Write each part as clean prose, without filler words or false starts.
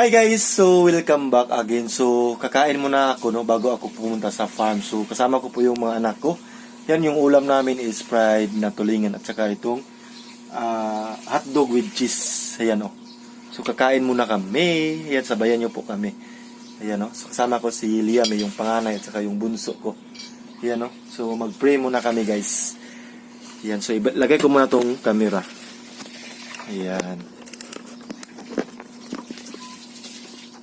Hi guys! So, welcome back again. So, kakain muna ako, no, bago ako pumunta sa farm. So, kasama ko po yung mga anak ko. Yan, yung ulam namin is fried na tulingan at saka itong hotdog with cheese. Ayan, oh. So, kakain muna kami. Ayan, sabayan nyo po kami. Ayan, oh. So, kasama ko si Liam, yung panganay at saka yung bunso ko. Ayan, oh. So, mag-pray muna kami, guys. Ayan, so, lagay ko muna tong camera. Ayan.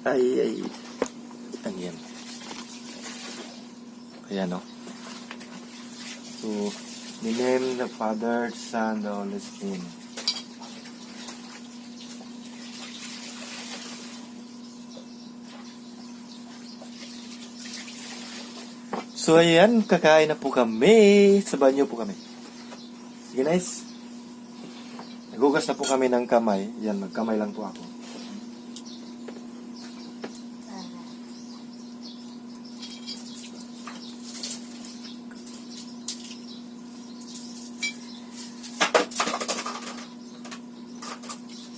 Ay. Ayan. Ayan, no? So, in the name of the Father, Son, the Holy Spirit. So, ayan. Kakain na po kami. Sabahan niyo po kami. Sige, nice. Nagugas na po kami ng kamay. Yan, magkamay lang po ako.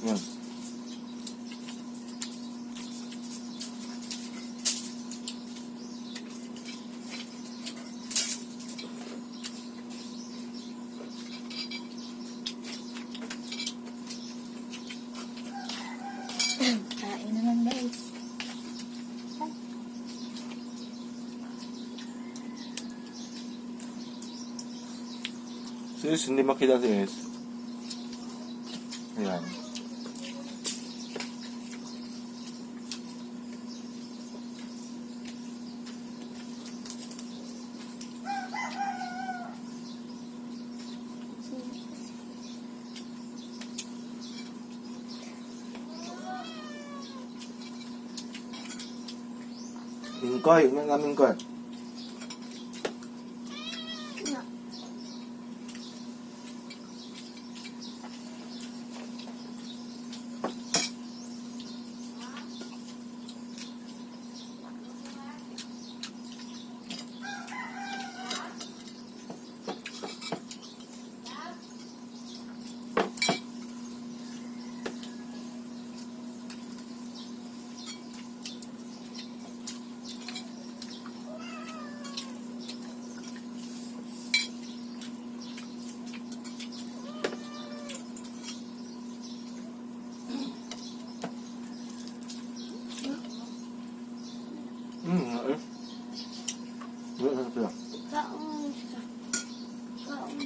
Yan. Kain naman guys. Sis, hindi makita si Sis. Ayan. Mingkoy, nga mingkoy. Kaon siya. Kaon.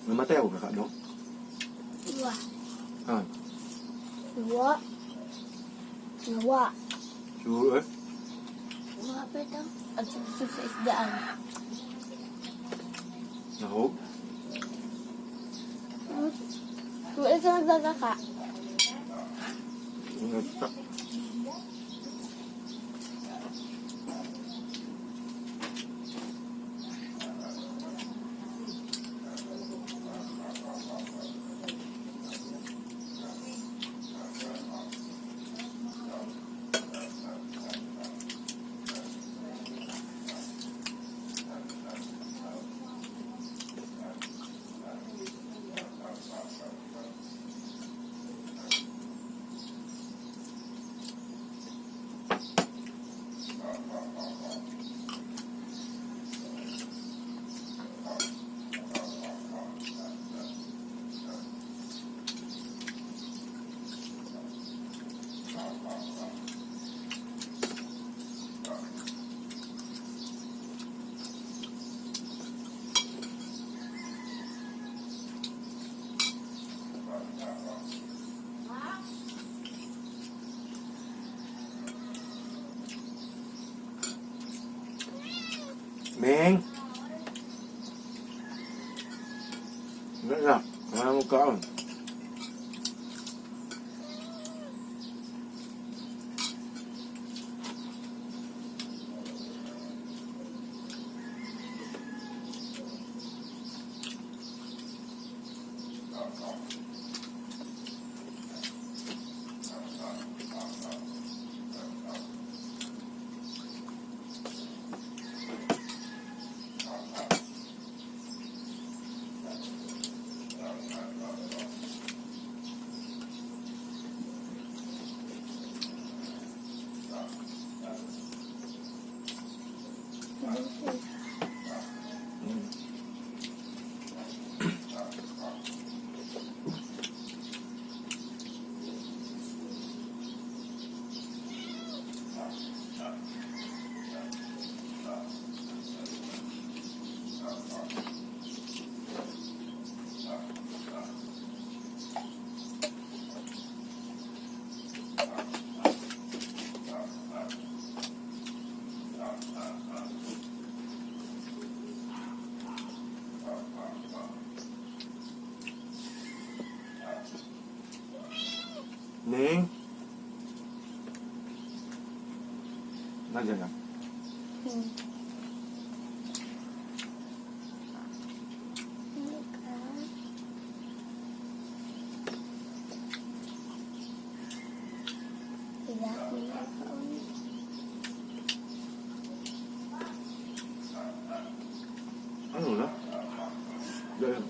Namatay ako kakak, no? Dua. Ah, Dua. Dua. sure eh? Mga pa ito. At sa isdaan. Nahog? Kung ito nagdagaka. Nagtak. Ming! Ano na? Kaya mo kaon. Ning? Nandiyan ka? Hmm. Ano ka? Tidak mo na kaon. Ano na? Diyan.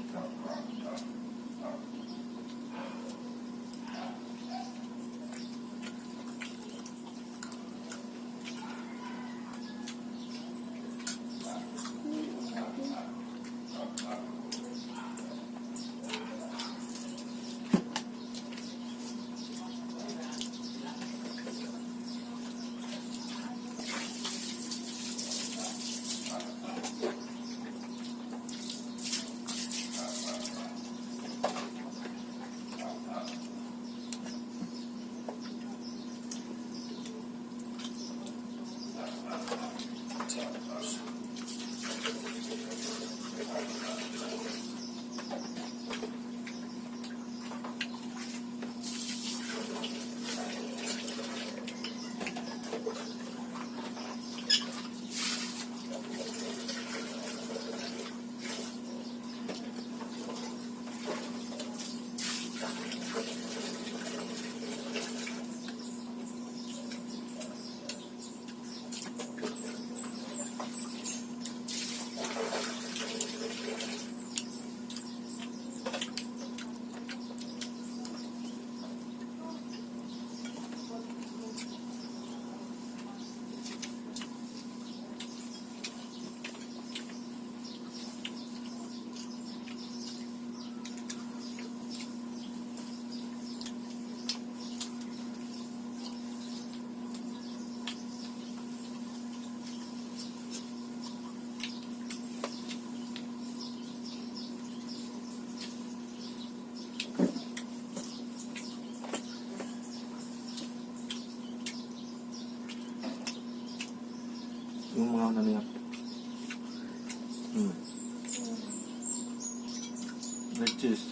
Yung mga ano yan. Like cheese.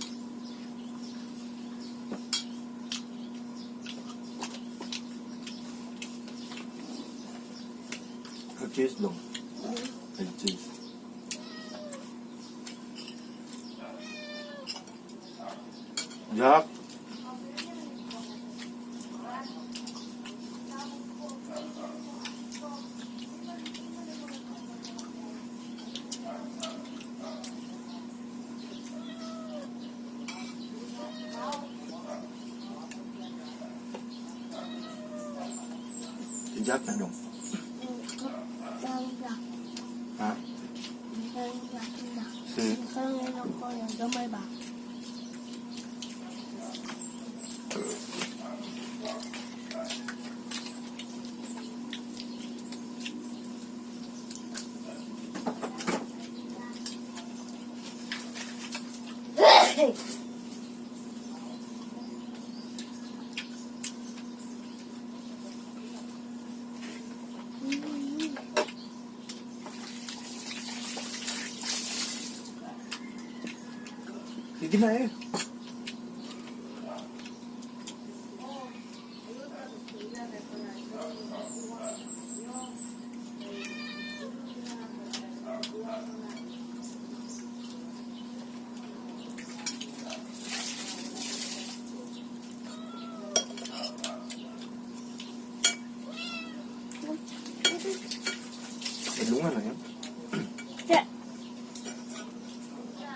Like cheese dong. Like cheese. Jack. Si Jack na dong. Ha? Si Gamay ba? Sige na eh. Ilungan na yun. Yeah.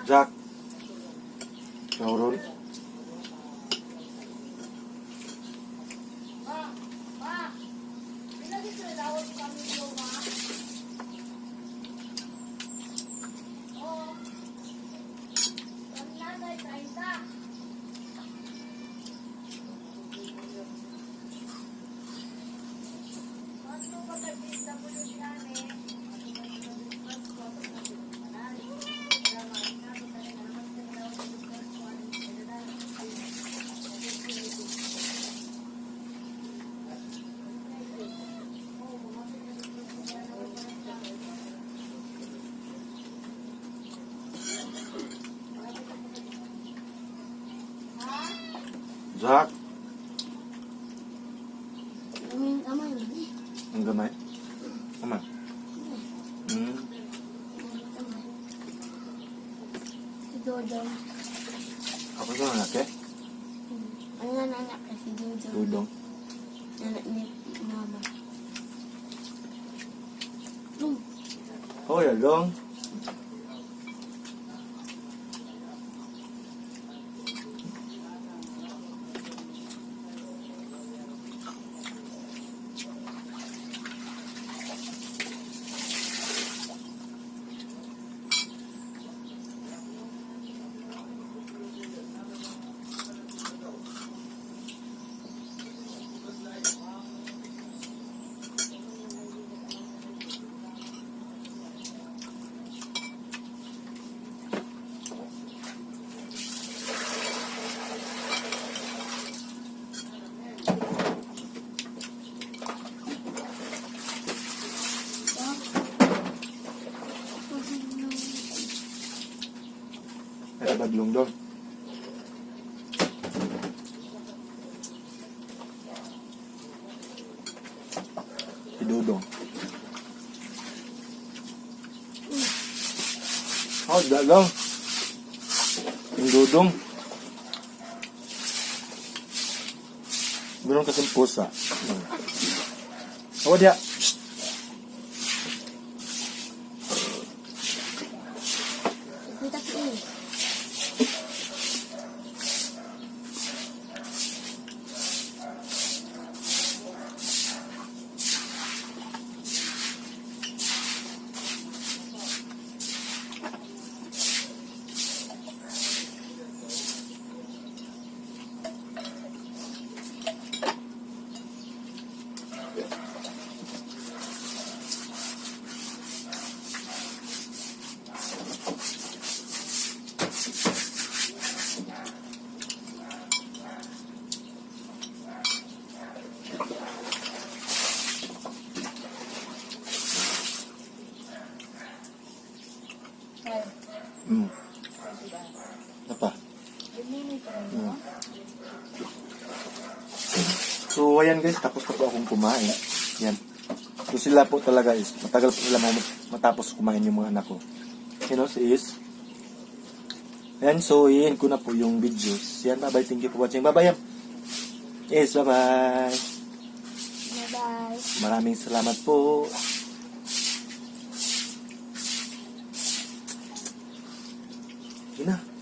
Jack. Nauron. Jack. Kaming kamay man eh. Ang gamay. Ama. Hmm. Kamay. Si Dodong. Ako sa anak eh. Ang anak kasi Dodong. Dudong. Anak ni Mama. Oh, ya dong. Ada badlong dong. Si Dudong. Oh, dong. Yung Dudong. Meron kasing pusa. Oh, dia. Shh. Kita sini. Hmm. Apa? So, ayan guys, tapos na po akong kumain. Yan. So, sila po talaga is, matagal po sila matapos kumain yung mga anak ko. You know, is, ayan, so, iyan ko na po yung videos. Yan, bye-bye, thank you for watching. Bye-bye, yan. Yes, bye-bye. Bye-bye. Maraming salamat po. Yun na.